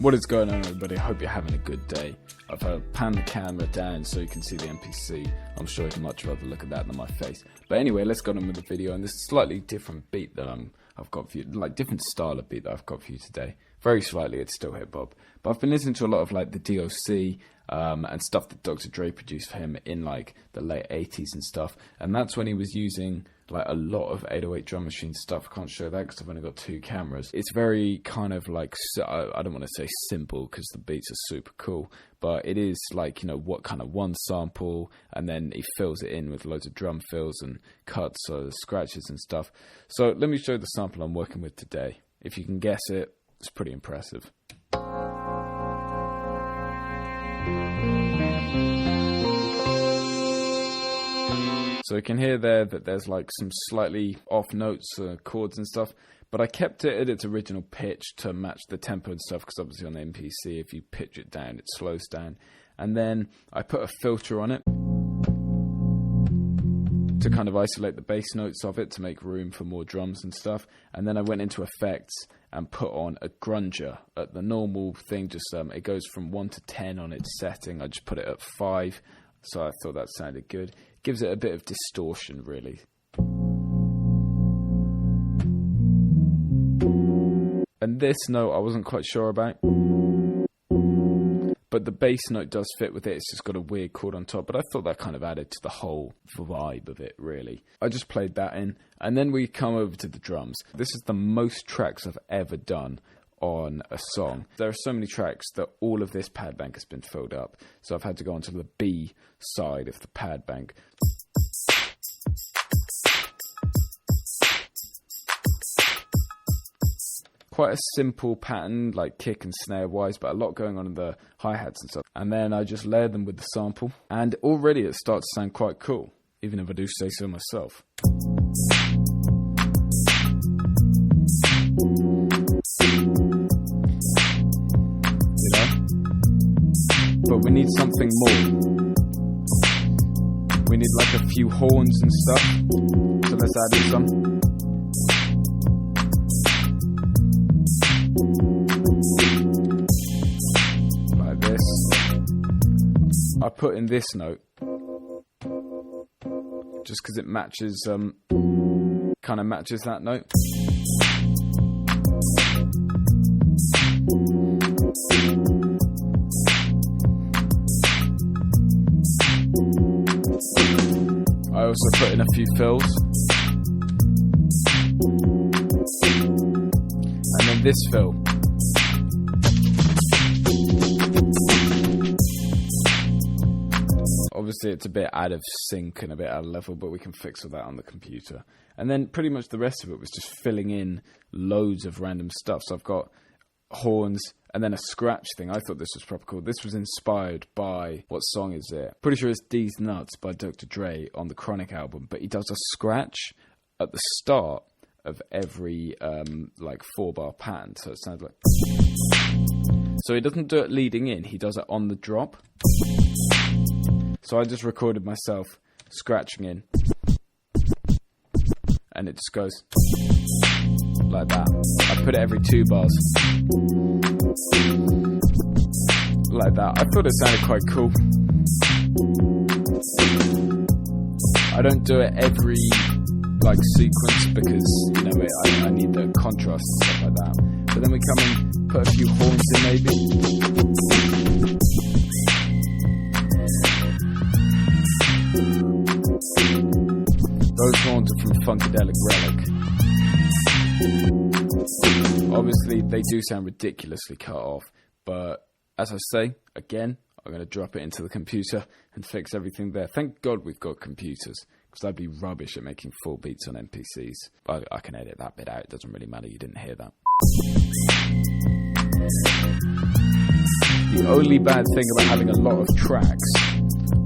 What is going on, everybody? I hope you're having a good day. I've panned the camera down so you can see the MPC. I'm sure you'd much rather look at that than my face. But anyway, let's get on with the video. And this is a slightly different beat that I've got for you, like different style of beat that I've got for you today. Very slightly, it's still hip hop. But I've been listening to a lot of like the DOC and stuff that Dr. Dre produced for him in like the late 80s and stuff. And that's when he was using like a lot of 808 drum machine stuff. I can't show that because I've only got 2 cameras. It's very kind of like, I don't want to say simple because the beats are super cool, but it is like, you know, what kind of one sample, and then he fills it in with loads of drum fills and cuts or scratches and stuff. So let me show you the sample I'm working with today. If you can guess it, it's pretty impressive. So you can hear there that there's like some slightly off notes, chords and stuff, but I kept it at its original pitch to match the tempo and stuff, because obviously on the MPC, if you pitch it down, it slows down. And then I put a filter on it to kind of isolate the bass notes of it to make room for more drums and stuff. And then I went into effects and put on a grunger at the normal thing. Just it goes from 1 to 10 on its setting. I just put it at 5. So I thought that sounded good. Gives it a bit of distortion, really. And this note I wasn't quite sure about, but the bass note does fit with it. It's just got a weird chord on top, but I thought that kind of added to the whole vibe of it, really. I just played that in, and then we come over to the drums. This is the most tracks I've ever done on a song. There are so many tracks that all of this pad bank has been filled up, so I've had to go onto the B side of the pad bank. Quite a simple pattern, like kick and snare wise, but a lot going on in the hi-hats and stuff. And then I just layered them with the sample, and already it starts to sound quite cool, even if I do say so myself. But we need something more. We need like a few horns and stuff. So let's add in some. Like this. I put in this note just because it matches, kind of matches that note. I also put in a few fills. And then this fill. Obviously it's a bit out of sync and a bit out of level, but we can fix all that on the computer. And then pretty much the rest of it was just filling in loads of random stuff. So I've got horns, and then a scratch thing. I thought this was proper cool. This was inspired by, what song is it? Pretty sure it's D's Nuts by Dr. Dre on the Chronic album, but he does a scratch at the start of every like 4-bar pattern, so it sounds like. So he doesn't do it leading in, he does it on the drop. So I just recorded myself scratching in, and it just goes like that. I put it every 2 bars. Like that. I thought it sounded quite cool. I don't do it every like sequence because, you know, I need the contrast and stuff like that. But then we come in, put a few horns in maybe. Those horns are from Funkadelic Relic. Obviously, they do sound ridiculously cut off, but as I say, again, I'm going to drop it into the computer and fix everything there. Thank God we've got computers, because I'd be rubbish at making full beats on MPCs. But I can edit that bit out, it doesn't really matter, you didn't hear that. The only bad thing about having a lot of tracks,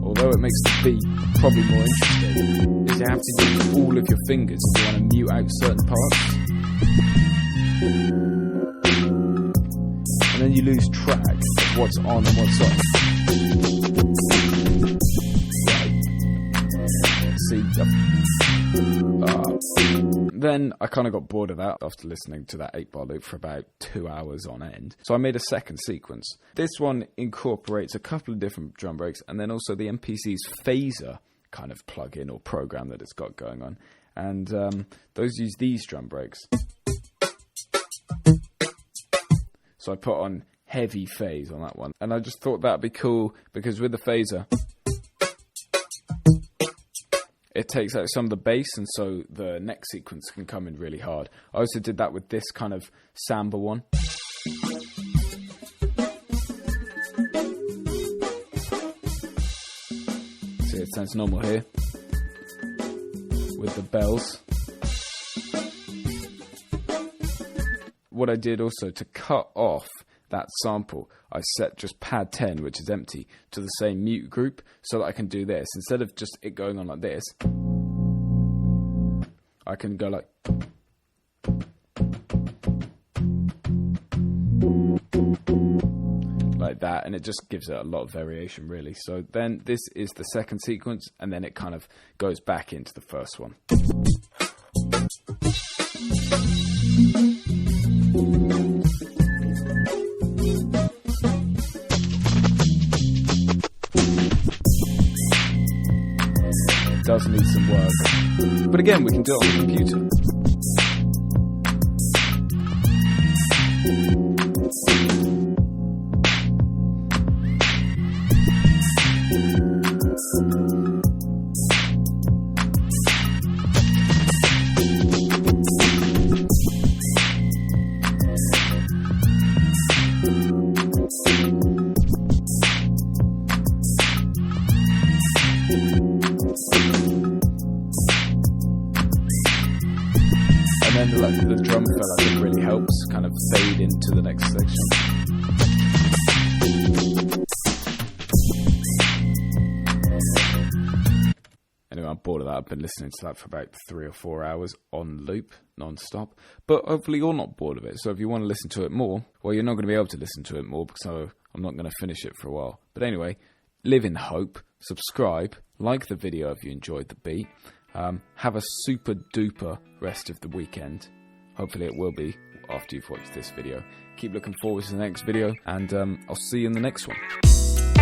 although it makes the beat probably more interesting, is you have to use all of your fingers if you want to mute out certain parts. And then you lose track of what's on and what's off. Right. See, then I kind of got bored of that after listening to that 8-bar loop for about 2 hours on end. So I made a second sequence. This one incorporates a couple of different drum breaks and then also the MPC's phaser kind of plugin or program that it's got going on. And those use these drum breaks. So I put on heavy phase on that one. And I just thought that'd be cool because with the phaser, it takes out some of the bass, and so the next sequence can come in really hard. I also did that with this kind of samba one. See, it sounds normal here with the bells. What I did also to cut off that sample, I set just pad 10, which is empty, to the same mute group so that I can do this. Instead of just it going on like this, I can go like... like that, and it just gives it a lot of variation, really. So then this is the second sequence, and then it kind of goes back into the first one. Does need some work, but again, we can do it on the computer. And then like the drum fill, I think, really helps kind of fade into the next section. Anyway, I'm bored of that. I've been listening to that for about 3 or 4 hours on loop, non-stop. But hopefully you're not bored of it. So if you want to listen to it more, well, you're not going to be able to listen to it more because I'm not going to finish it for a while. But anyway, live in hope, subscribe, like the video if you enjoyed the beat. Have a super duper rest of the weekend. Hopefully it will be after you've watched this video. Keep looking forward to the next video, and I'll see you in the next one.